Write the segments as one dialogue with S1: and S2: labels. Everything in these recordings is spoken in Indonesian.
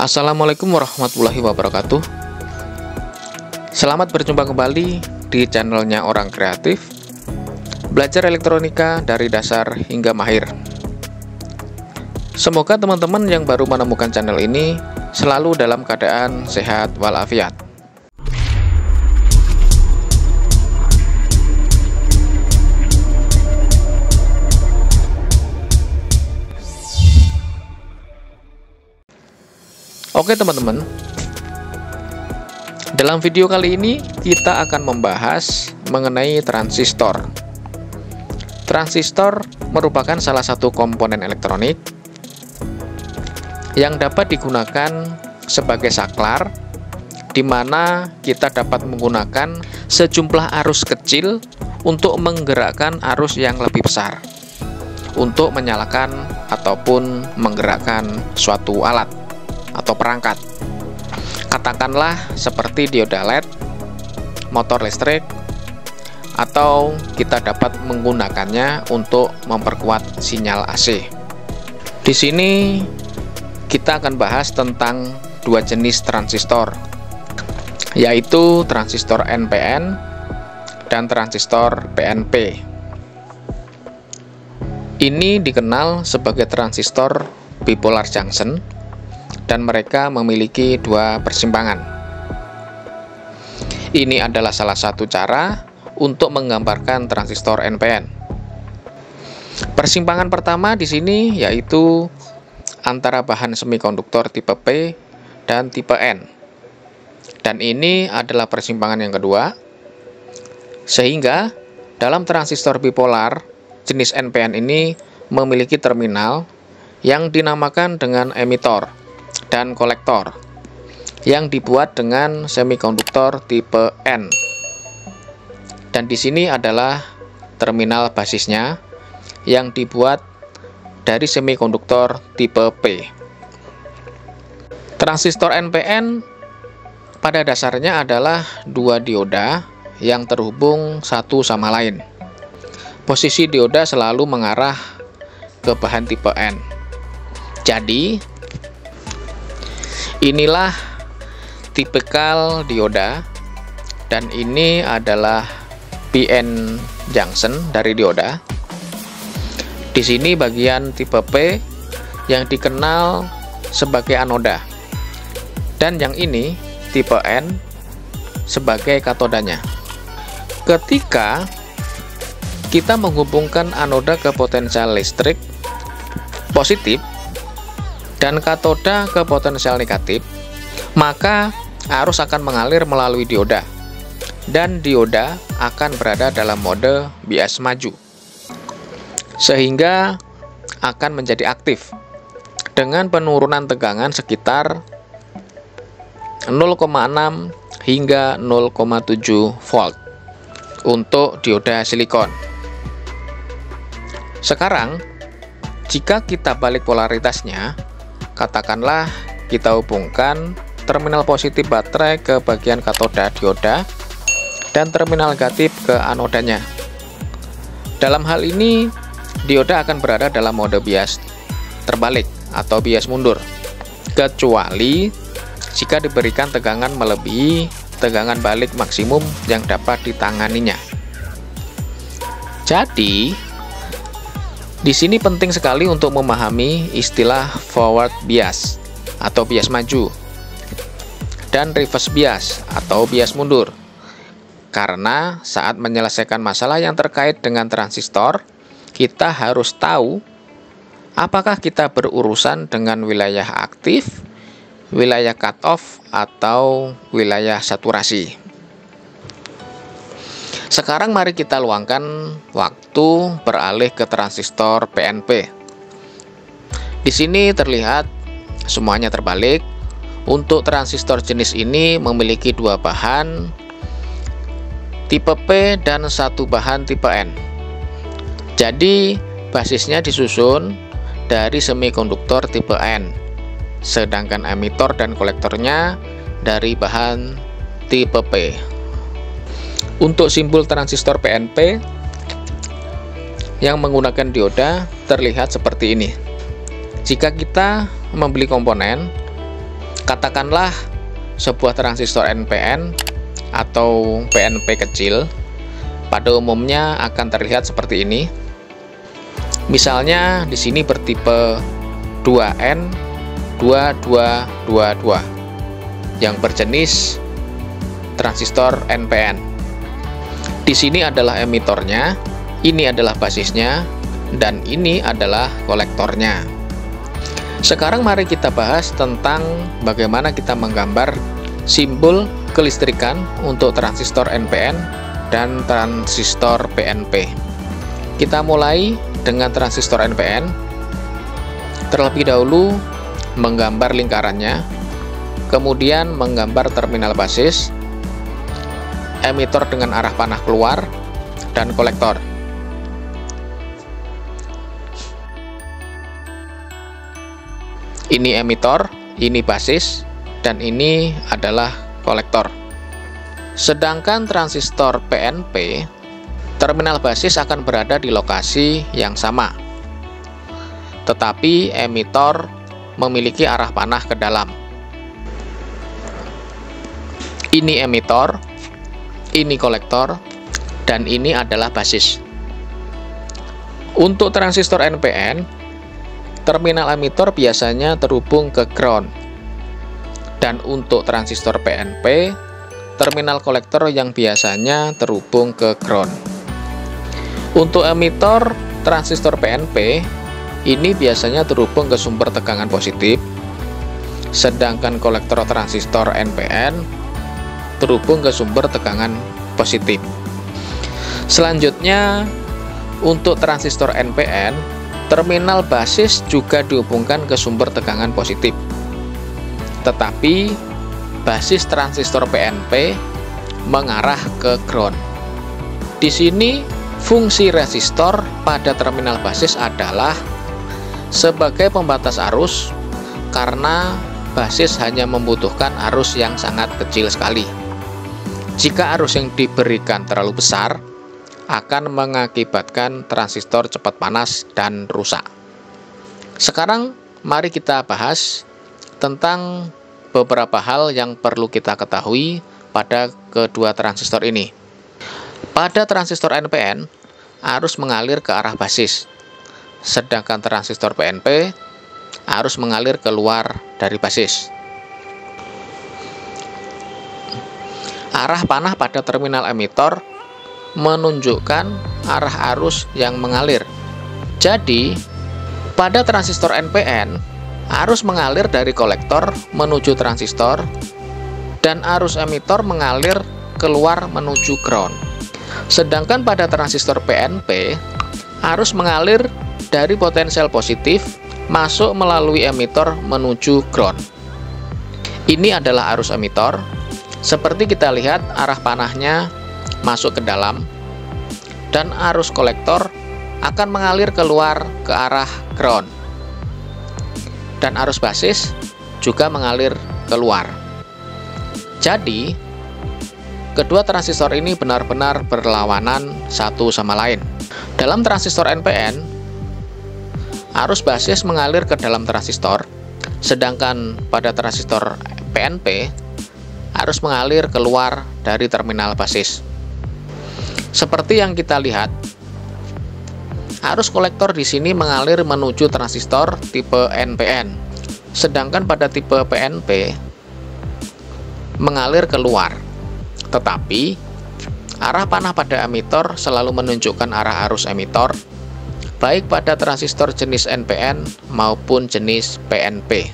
S1: Assalamualaikum warahmatullahi wabarakatuh. Selamat berjumpa kembali di channelnya Orang Kreatif, belajar elektronika dari dasar hingga mahir. Semoga teman-teman yang baru menemukan channel ini selalu dalam keadaan sehat walafiat. Oke teman-teman, dalam video kali ini kita akan membahas mengenai transistor. Transistor merupakan salah satu komponen elektronik yang dapat digunakan sebagai saklar, di mana kita dapat menggunakan sejumlah arus kecil untuk menggerakkan arus yang lebih besar untuk menyalakan ataupun menggerakkan suatu alat atau perangkat. Katakanlah seperti dioda LED, motor listrik, atau kita dapat menggunakannya untuk memperkuat sinyal AC. Di sini kita akan bahas tentang dua jenis transistor, yaitu transistor NPN dan transistor PNP. Ini dikenal sebagai transistor bipolar junction dan mereka memiliki dua persimpangan. Ini adalah salah satu cara untuk menggambarkan transistor NPN. Persimpangan pertama di sini yaitu antara bahan semikonduktor tipe P dan tipe N. Dan ini adalah persimpangan yang kedua. Sehingga dalam transistor bipolar jenis NPN ini memiliki terminal yang dinamakan dengan emitor dan kolektor yang dibuat dengan semikonduktor tipe N. Dan di sini adalah terminal basisnya yang dibuat dari semikonduktor tipe P. Transistor NPN pada dasarnya adalah dua dioda yang terhubung satu sama lain. Posisi dioda selalu mengarah ke bahan tipe N. Jadi inilah tipikal dioda, dan ini adalah PN junction dari dioda. Di sini bagian tipe P yang dikenal sebagai anoda, dan yang ini tipe N sebagai katodanya. Ketika kita menghubungkan anoda ke potensial listrik positif dan katoda ke potensial negatif, maka arus akan mengalir melalui dioda, dan dioda akan berada dalam mode bias maju, sehingga akan menjadi aktif dengan penurunan tegangan sekitar 0,6 hingga 0,7 volt untuk dioda silikon. Sekarang jika kita balik polaritasnya, katakanlah kita hubungkan terminal positif baterai ke bagian katoda dioda dan terminal negatif ke anodanya. Dalam hal ini, dioda akan berada dalam mode bias terbalik atau bias mundur, kecuali jika diberikan tegangan melebihi tegangan balik maksimum yang dapat ditanganinya. Jadi, di sini penting sekali untuk memahami istilah forward bias atau bias maju dan reverse bias atau bias mundur. Karena saat menyelesaikan masalah yang terkait dengan transistor, kita harus tahu apakah kita berurusan dengan wilayah aktif, wilayah cutoff, atau wilayah saturasi. Sekarang mari kita luangkan waktu beralih ke transistor PNP. Di sini terlihat semuanya terbalik. Untuk transistor jenis ini memiliki dua bahan tipe P dan satu bahan tipe N. Jadi basisnya disusun dari semikonduktor tipe N, sedangkan emitor dan kolektornya dari bahan tipe P. Untuk simbol transistor PNP yang menggunakan dioda terlihat seperti ini. Jika kita membeli komponen, Katakanlah sebuah transistor NPN atau PNP kecil pada umumnya akan terlihat seperti ini. Misalnya di sini bertipe 2N2222 yang berjenis transistor NPN. Di sini adalah emitornya, ini adalah basisnya, dan ini adalah kolektornya. Sekarang mari kita bahas tentang bagaimana kita menggambar simbol kelistrikan untuk transistor NPN dan transistor PNP. Kita mulai dengan transistor NPN. Terlebih dahulu menggambar lingkarannya, kemudian menggambar terminal basis, emitor dengan arah panah keluar, dan kolektor. Ini emitor, ini basis, dan ini adalah kolektor. Sedangkan transistor PNP, terminal basis akan berada di lokasi yang sama, tetapi emitor memiliki arah panah ke dalam. Ini emitor, ini kolektor, dan ini adalah basis. Untuk transistor NPN, terminal emitor biasanya terhubung ke ground. Dan untuk transistor PNP, terminal kolektor yang biasanya terhubung ke ground. Untuk emitor transistor PNP, ini biasanya terhubung ke sumber tegangan positif, sedangkan kolektor transistor NPN terhubung ke sumber tegangan positif. Selanjutnya, untuk transistor NPN, terminal basis juga dihubungkan ke sumber tegangan positif. Tetapi, basis transistor PNP mengarah ke ground. Di sini, fungsi resistor pada terminal basis adalah sebagai pembatas arus, karena basis hanya membutuhkan arus yang sangat kecil sekali. Jika arus yang diberikan terlalu besar, akan mengakibatkan transistor cepat panas dan rusak. Sekarang, mari kita bahas tentang beberapa hal yang perlu kita ketahui pada kedua transistor ini. Pada transistor NPN, arus mengalir ke arah basis, sedangkan transistor PNP, arus mengalir keluar dari basis. Arah panah pada terminal emitor menunjukkan arah arus yang mengalir. Jadi, pada transistor NPN, arus mengalir dari kolektor menuju transistor, dan arus emitor mengalir keluar menuju ground. Sedangkan pada transistor PNP, arus mengalir dari potensial positif masuk melalui emitor menuju ground. Ini adalah arus emitor. Seperti kita lihat, arah panahnya masuk ke dalam, dan arus kolektor akan mengalir keluar ke arah ground, dan arus basis juga mengalir keluar. Jadi, kedua transistor ini benar-benar berlawanan satu sama lain. Dalam transistor NPN, arus basis mengalir ke dalam transistor, sedangkan pada transistor PNP, arus mengalir keluar dari terminal basis. Seperti yang kita lihat, arus kolektor di sini mengalir menuju transistor tipe NPN, sedangkan pada tipe PNP mengalir keluar. Tetapi, arah panah pada emitor selalu menunjukkan arah arus emitor, baik pada transistor jenis NPN maupun jenis PNP.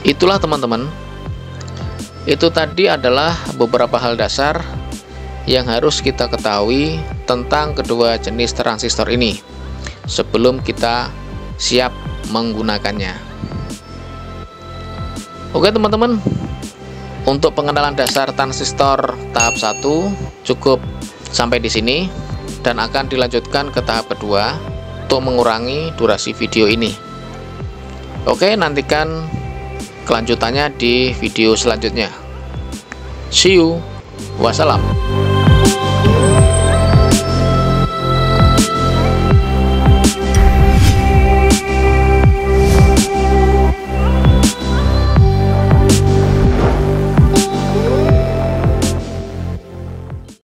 S1: Itulah teman-teman. Itu tadi adalah beberapa hal dasar yang harus kita ketahui tentang kedua jenis transistor ini sebelum kita siap menggunakannya. Oke teman-teman, untuk pengenalan dasar transistor tahap 1 cukup sampai di sini, dan akan dilanjutkan ke tahap kedua untuk mengurangi durasi video ini. Oke, nantikan kelanjutannya di video selanjutnya. See you. Wassalam.